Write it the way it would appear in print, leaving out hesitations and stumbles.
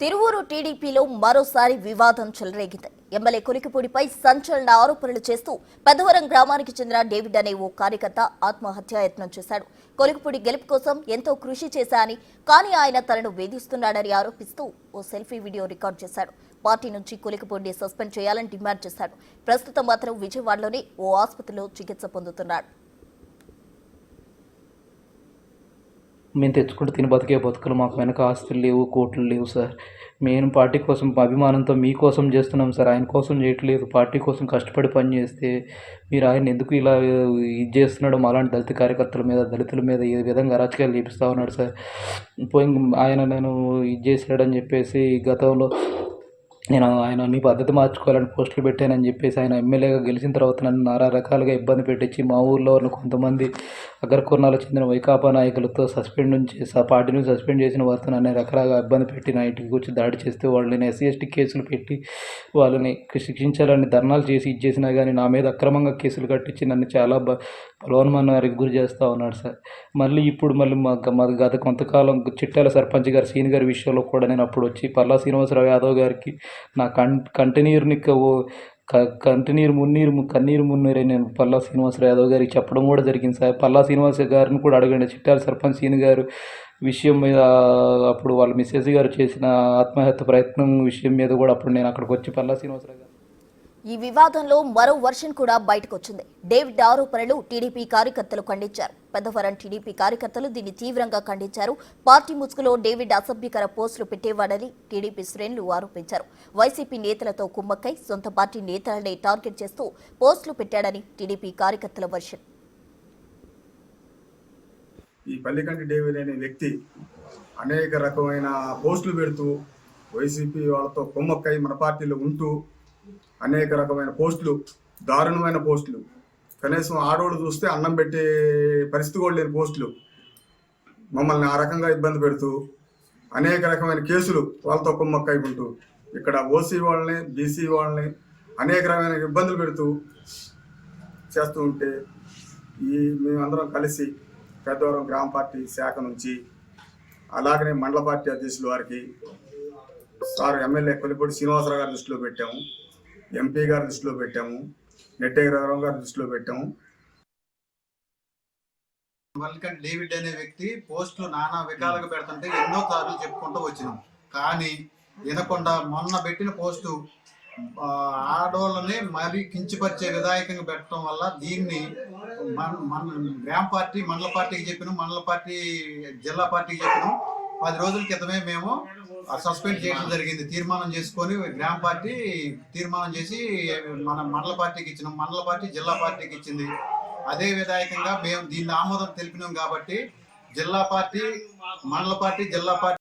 తిరువూరు టీడీపీలో మరోసారి వివాదం చెలరేగింది. ఎమ్మెల్యే కొలికిపూడిపై సంచలన ఆరోపణలు చేస్తూ పెద్దవరం గ్రామానికి చెందిన డేవిడ్ అనే ఓ కార్యకర్త ఆత్మహత్యాయత్నం చేశాడు. కొలికిపూడి గెలుపు కోసం ఎంతో కృషి చేశానని, కానీ ఆయన తనను వేధిస్తున్నాడని ఆరోపిస్తూ ఓ సెల్ఫీ వీడియో రికార్డు చేశాడు. పార్టీ నుంచి కొలికిపూడిని సస్పెండ్ చేయాలని డిమాండ్ చేశాడు. ప్రస్తుతం మాత్రం విజయవాడలోని ఓ ఆసుపత్రిలో చికిత్స పొందుతున్నాడు. మేము తెచ్చుకుంటే తిని బతికే బతుకులు, మాకు వెనక ఆస్తులు లేవు, కోట్లు లేవు సార్. మేము పార్టీ కోసం అభిమానంతో మీకోసం చేస్తున్నాం సార్, ఆయన కోసం చేయట్లేదు. పార్టీ కోసం కష్టపడి పని చేస్తే మీరు ఆయన ఎందుకు ఇలా ఇది చేస్తున్నాడో మాలాంటి దళిత కార్యకర్తల మీద, దళితుల మీద ఏ విధంగా అరాచకాలు చేపిస్తూ ఉన్నాడు సార్. ఆయన నేను ఇది చేశాడని చెప్పేసి గతంలో ఆయన మీ పద్ధతి మార్చుకోవాలని పోస్టులు పెట్టానని చెప్పేసి ఆయన ఎమ్మెల్యేగా గెలిచిన తర్వాత నన్ను నానా రకాలుగా ఇబ్బంది పెట్టించి మా ఊళ్ళో కొంతమంది అగ్రకుర్ణాలకు చెందిన వైకాపా నాయకులతో పార్టీ నుంచి సస్పెండ్ చేసిన వారితో నన్ను రకరకాలుగా ఇబ్బంది పెట్టి నా ఇంటికి వచ్చి దాడి చేస్తే వాళ్ళని SC/ST కేసులు పెట్టి వాళ్ళని శిక్షించాలని ధర్నాలు చేసి ఇది చేసినా కానీ నా మీద అక్రమంగా కేసులు కట్టించి నన్ను చాలా బలవన్మరణానికి గురి చేస్తూ ఉన్నాడు సార్. ఇప్పుడు మా గత కొంతకాలం చిట్టాల సర్పంచ్ గారు సీని గారి విషయంలో కూడా నేను అప్పుడు వచ్చి పల్లా శ్రీనివాసరావు యాదవ్ గారికి నా కంటినీరుని కన్నీరు మున్నీరే నేను పల్లా శ్రీనివాసరావు యాదవ్ గారికి చెప్పడం కూడా జరిగింది సార్. పల్లా శ్రీనివాస గారిని కూడా అడగండి. చిట్టాల సర్పంచ్ సీని గారు విషయం మీద అప్పుడు వాళ్ళ మిస్సెస్ గారు చేసిన ఆత్మహత్య ప్రయత్నం విషయం మీద కూడా అప్పుడు నేను అక్కడికి వచ్చి పల్లా శ్రీనివాసరావు గారు ఈ వివాదంలో మరో వర్షన్ కూడా బయటకొచ్చింది. డేవిడ్ ఆరోపణలు టీడీపీ కార్యకర్తలు ఖండించారు. పెద్దవరం టీడీపీ కార్యకర్తలు దీన్ని తీవ్రంగా ఖండించారు. పార్టీ ముసుగులో డేవిడ్ అసభ్యకర పోస్టులు పెట్టేవాడని టీడీపీ శ్రేణులు ఆరోపించారు. వైసీపీ నేతలతో కుమ్మక్కై సొంత పార్టీ నేతలనే టార్గెట్ చేస్తూ పోస్టులు పెట్టాడని టీడీపీ కార్యకర్తల వర్షన్. ఈ పల్లికంటి డేవిడ్ అనే వ్యక్తి అనేక రకమైన పోస్టులు పెడుతూ వైసీపీ వాళ్ళతో కుమ్మక్కై మన పార్టీలో ఉంటూ అనేక రకమైన పోస్టులు, దారుణమైన పోస్టులు, కనీసం ఆడవాళ్ళు చూస్తే అన్నం పెట్టే పరిస్థితి కూడా లేని పోస్టులు, మమ్మల్ని ఆ రకంగా ఇబ్బంది పెడుతూ అనేక రకమైన కేసులు వాళ్ళతో కుమ్మక్కై ఉంటూ ఇక్కడ ఓసీ వాళ్ళని, బీసీ వాళ్ళని అనేక రకమైన ఇబ్బందులు పెడుతూ చేస్తూ ఉంటే మేమందరం కలిసి పెద్దవరం గ్రామ పార్టీ శాఖ నుంచి అలాగనే మండల పార్టీ అధ్యక్షులు వారికి సార్ ఎమ్మెల్యే కొలిపూడి శ్రీనివాసరావు గారి దృష్టిలో పెట్టాము, MP గారి దృష్టిలో పెట్టాము, నెట్టేరావు గారి దృష్టిలో పెట్టాము. పల్లికంటి డేవిడ్ అనే వ్యక్తి పోస్టులు నానా వికాలుగా పెడుతుంటే ఎన్నో సార్లు చెప్పుకుంటూ వచ్చినాం. కానీ వినకుండా మొన్న పెట్టిన పోస్టు ఆడవాళ్ళని మరీ కించపరిచే విధాయకంగా పెట్టడం వల్ల దీన్ని మన గ్రామ పార్టీ, మండల పార్టీకి చెప్పినాం, మండల పార్టీ జిల్లా పార్టీకి చెప్పినాం. 10 రోజుల క్రితమే మేము సస్పెండ్ చేయడం జరిగింది. తీర్మానం చేసుకొని గ్రామ పార్టీ తీర్మానం చేసి మన మండల పార్టీకి ఇచ్చినాం, మండల పార్టీ జిల్లా పార్టీకి ఇచ్చింది. అదే విధాయకంగా మేము దీన్ని ఆమోదం తెలిపినాం. కాబట్టి జిల్లా పార్టీ, మండల పార్టీ, జిల్లా పార్టీ